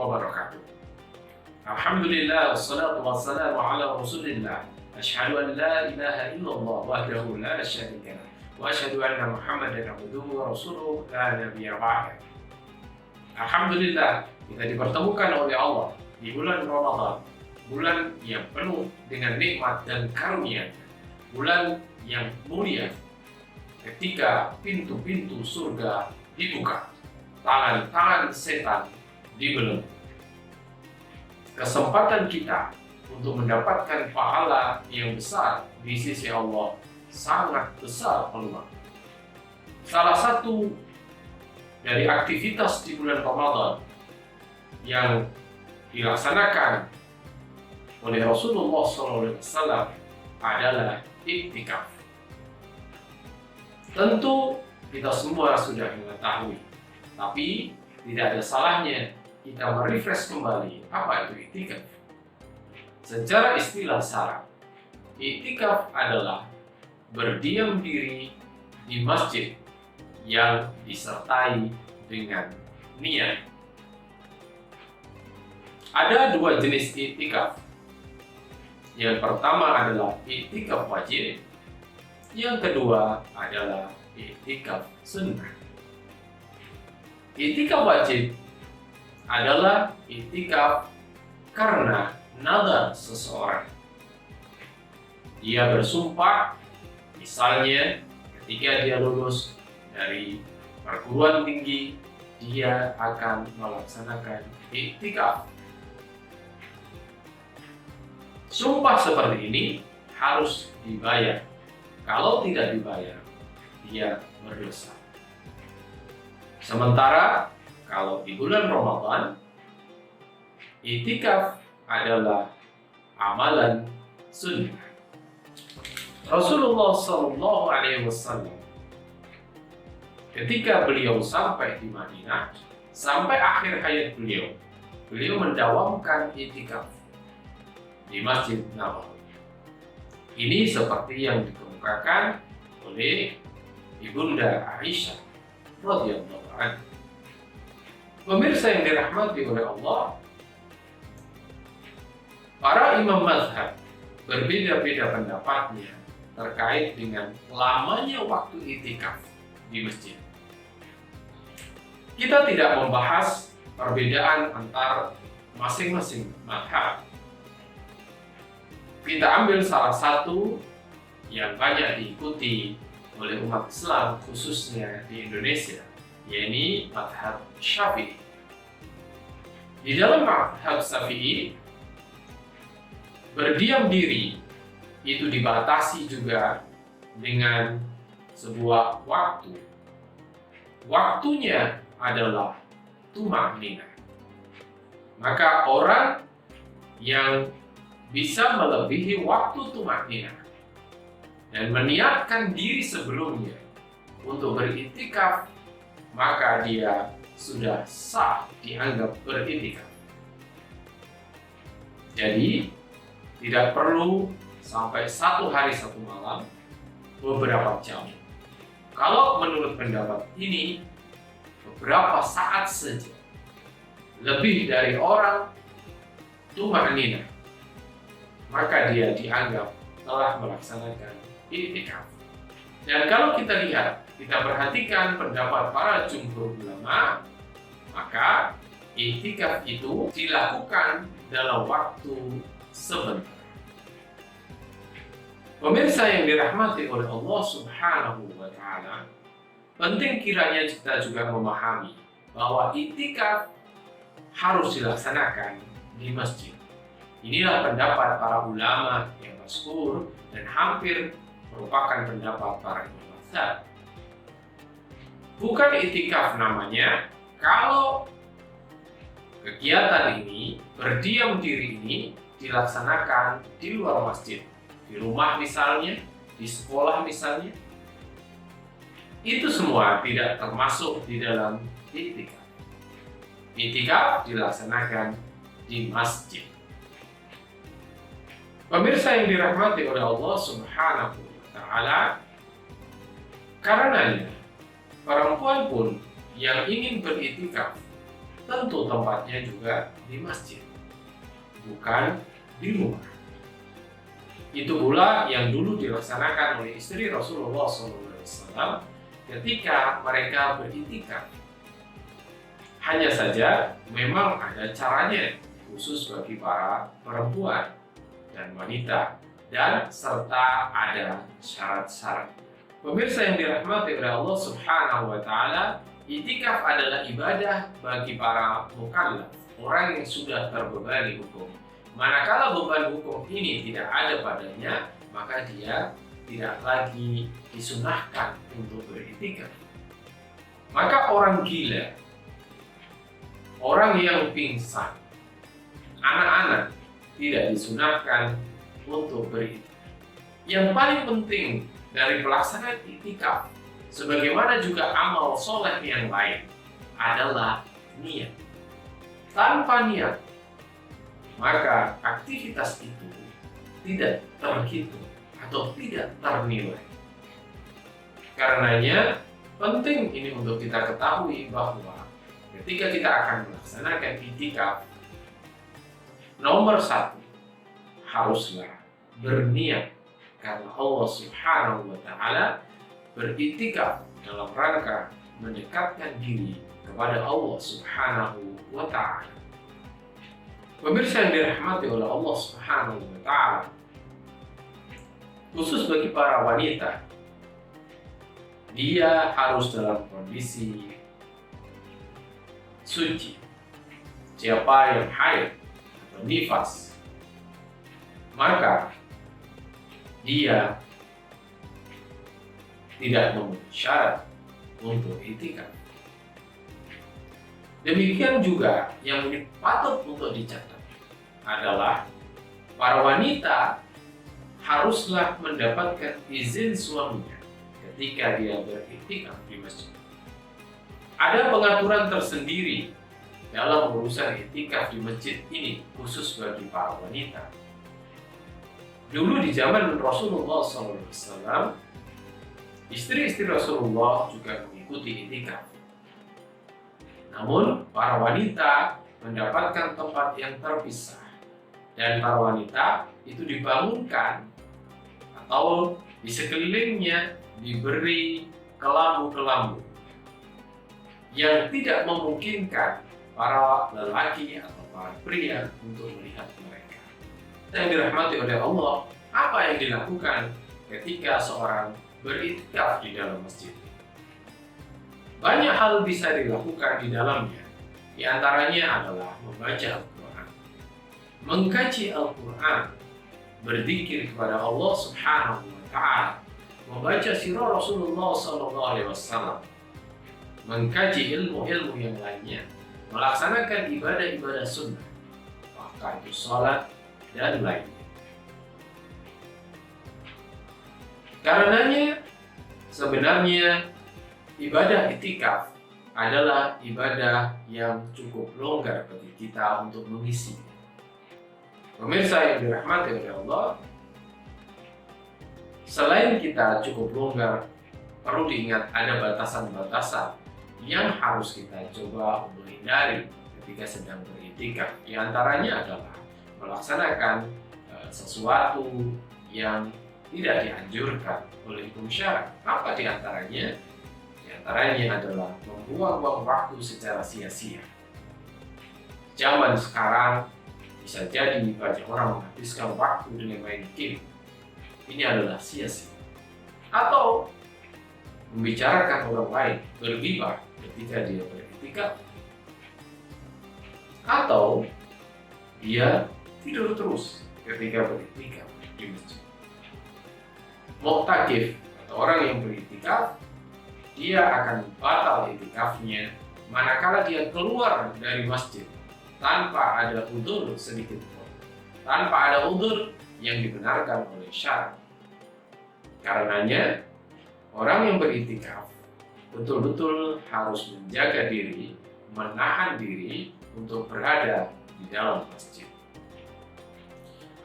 wabarakatuh. Alhamdulillah, wassalatu wassalamu ala rasulillah. Asyhadu an la ilaha illallah wahdahu la syarika lah. Wa asyhadu anna Muhammadan abduhu wa rasuluhu la nabiyya ba'dah. Alhamdulillah, kita dipertemukan oleh Allah di bulan Ramadan, bulan yang penuh dengan nikmat dan karunia, bulan yang mulia, ketika pintu-pintu surga dibuka, tangan-tangan setan dibelenggu. Kesempatan kita untuk mendapatkan pahala yang besar di sisi Allah sangat besar peluang. Salah satu dari aktivitas di bulan Ramadan yang dilaksanakan oleh Rasulullah SAW adalah iktikaf. Tentu kita semua sudah mengetahui, tapi tidak ada salahnya kita merefresh kembali apa itu iktikaf. Secara istilah syar'i, iktikaf adalah berdiam diri di masjid yang disertai dengan niat. Ada dua jenis iktikaf. Yang pertama adalah iktikaf wajib, yang kedua adalah iktikaf sunnah. Iktikaf wajib adalah iktikaf karena nazar seseorang. Dia bersumpah, misalnya ketika dia lulus dari perguruan tinggi, dia akan melaksanakan iktikaf. Sumpah seperti ini harus dibayar. Kalau tidak dibayar, dia berdosa. Sementara kalau di bulan Ramadan, iktikaf adalah amalan sunnah. Rasulullah SAW ketika beliau sampai di Madinah, sampai akhir hayat beliau mendawamkan iktikaf di Masjid Nabawi. Ini seperti yang dikemukakan oleh Ibunda Aisyah radhiyallahu anha. Pemirsa yang dirahmati oleh Allah, para imam mazhab berbeda-beda pendapatnya terkait dengan lamanya waktu iktikaf di masjid. Kita tidak membahas perbedaan antar masing-masing mazhab. Kita ambil salah satu yang banyak diikuti oleh umat Islam khususnya di Indonesia, yaitu mazhab Syafi'i. Di dalam mazhab Syafi'i, berdiam diri itu dibatasi juga dengan sebuah waktu. Waktunya adalah tuma'ninah. Maka orang yang bisa melebihi waktu tuma'ninah dan meniatkan diri sebelumnya untuk beriktikaf, maka dia sudah sah dianggap beriktikaf. Jadi tidak perlu sampai 1 hari 1 malam, beberapa jam. Kalau menurut pendapat ini, beberapa saat saja, lebih dari orang tuma'ninah, maka dia dianggap telah melaksanakan iktikaf. Dan kalau kita lihat, kita perhatikan pendapat para jumhur ulama, maka iktikaf itu dilakukan dalam waktu sebentar. Pemirsa yang dirahmati oleh Allah Subhanahu wa Ta'ala, penting kiranya kita juga memahami bahwa iktikaf harus dilaksanakan di masjid. Inilah pendapat para ulama yang masyhur dan hampir merupakan pendapat para imam mazhab. Bukan iktikaf namanya kalau kegiatan ini, berdiam diri ini dilaksanakan di luar masjid, di rumah misalnya, di sekolah misalnya. Itu semua tidak termasuk di dalam iktikaf. Iktikaf dilaksanakan di masjid. Pemirsa yang dirahmati oleh Allah Subhanahu wa Ta'ala, karenanya perempuan pun yang ingin beriktikaf tentu tempatnya juga di masjid, bukan di rumah. Itu pula yang dulu dilaksanakan oleh istri Rasulullah SAW ketika mereka beriktikaf. Hanya saja memang ada caranya khusus bagi para perempuan dan wanita, dan serta ada syarat-syarat. Pemirsa yang dirahmati oleh Allah Subhanahu wa Ta'ala, iktikaf adalah ibadah bagi para mukallaf, orang yang sudah terbebani hukum. Manakala beban hukum ini tidak ada padanya, maka dia tidak lagi disunahkan untuk beriktikaf. Maka orang gila, orang yang pingsan, anak-anak tidak disunahkan untuk beriktikaf. Yang paling penting dari pelaksanaan iktikaf, sebagaimana juga amal soleh yang lain, adalah niat. Tanpa niat, maka aktivitas itu tidak terhitung atau tidak ternilai. Karenanya penting ini untuk kita ketahui bahwa ketika kita akan melaksanakan iktikaf, nomor satu, haruslah berniat karena Allah Subhanahu wa Ta'ala, beriktikaf dalam rangka mendekatkan diri kepada Allah Subhanahu wa Ta'ala. Pemirsa yang dirahmati oleh Allah Subhanahu wa Ta'ala, khusus bagi para wanita, dia harus dalam kondisi suci. Siapa yang haid atau nifas, maka dia tidak memenuhi syarat untuk iktikaf. Demikian juga yang patut untuk dicatat adalah para wanita haruslah mendapatkan izin suaminya ketika dia beriktikaf di masjid. Ada pengaturan tersendiri dalam urusan iktikaf di masjid ini khusus bagi para wanita. Dulu di zaman Rasulullah SAW, istri-istri Rasulullah juga mengikuti iktikaf. Namun para wanita mendapatkan tempat yang terpisah, dan para wanita itu dibangunkan atau di sekelilingnya diberi kelambu-kelambu yang tidak memungkinkan para lelaki atau para pria untuk melihat mereka. Yang dirahmati oleh Allah, apa yang dilakukan ketika seorang beriktikaf di dalam masjid? Banyak hal bisa dilakukan di dalamnya. Di antaranya adalah membaca Al-Quran, mengkaji Al-Quran, berzikir kepada Allah Subhanahu wa Ta'ala, membaca sirah Rasulullah SAW, mengkaji ilmu-ilmu yang lainnya, melaksanakan ibadah-ibadah sunnah, maka itu sholat dan lainnya. Karenanya sebenarnya ibadah iktikaf adalah ibadah yang cukup longgar bagi kita untuk mengisi. Pemirsa yang dirahmati oleh Allah, selain kita cukup longgar, perlu diingat ada batasan-batasan yang harus kita coba untuk hindari ketika sedang beriktikaf. Di antaranya adalah melaksanakan sesuatu yang tidak dianjurkan oleh hukum syara. Apa di antaranya? Di antaranya adalah membuang-buang waktu secara sia-sia. Zaman sekarang bisa jadi banyak orang menghabiskan waktu dengan main game. Ini adalah sia-sia. Atau membicarakan orang lain, bergibah ketika dia beriktikaf. Atau dia tidur terus ketika beriktikaf di masjid. Mu'takif atau orang yang beriktikaf, dia akan batal iktikafnya manakala dia keluar dari masjid tanpa ada udzur sedikit pun, tanpa ada udzur yang dibenarkan oleh syara. Karenanya orang yang beriktikaf betul-betul harus menjaga diri, menahan diri untuk berada di dalam masjid.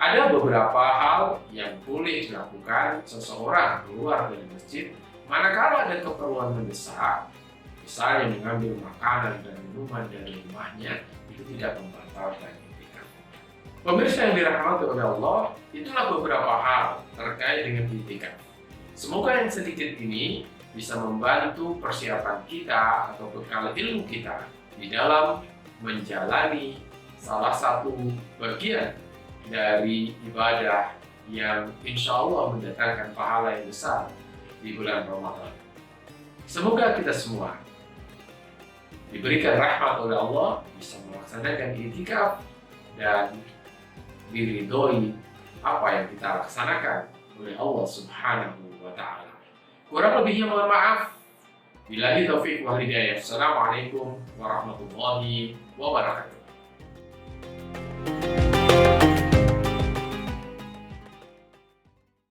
Ada beberapa hal yang boleh dilakukan seseorang keluar dari masjid manakala ada keperluan mendesak. Misalnya mengambil makanan dan minuman dari rumahnya itu tidak membatalkan itikaf. Pemirsa yang dirahmati oleh Allah, itulah beberapa hal terkait dengan itikaf. Semoga yang sedikit ini bisa membantu persiapan kita atau bekal ilmu kita di dalam menjalani salah satu bagian dari ibadah yang insya Allah mendatangkan pahala yang besar di bulan Ramadan. Semoga kita semua diberikan rahmat oleh Allah, bisa melaksanakan itikaf dan diridhoi apa yang kita laksanakan oleh Allah Subhanahu wa Ta'ala. Kurang lebihnya mohon maaf. Billahi taufiq wal hidayah. Assalamualaikum warahmatullahi wabarakatuh.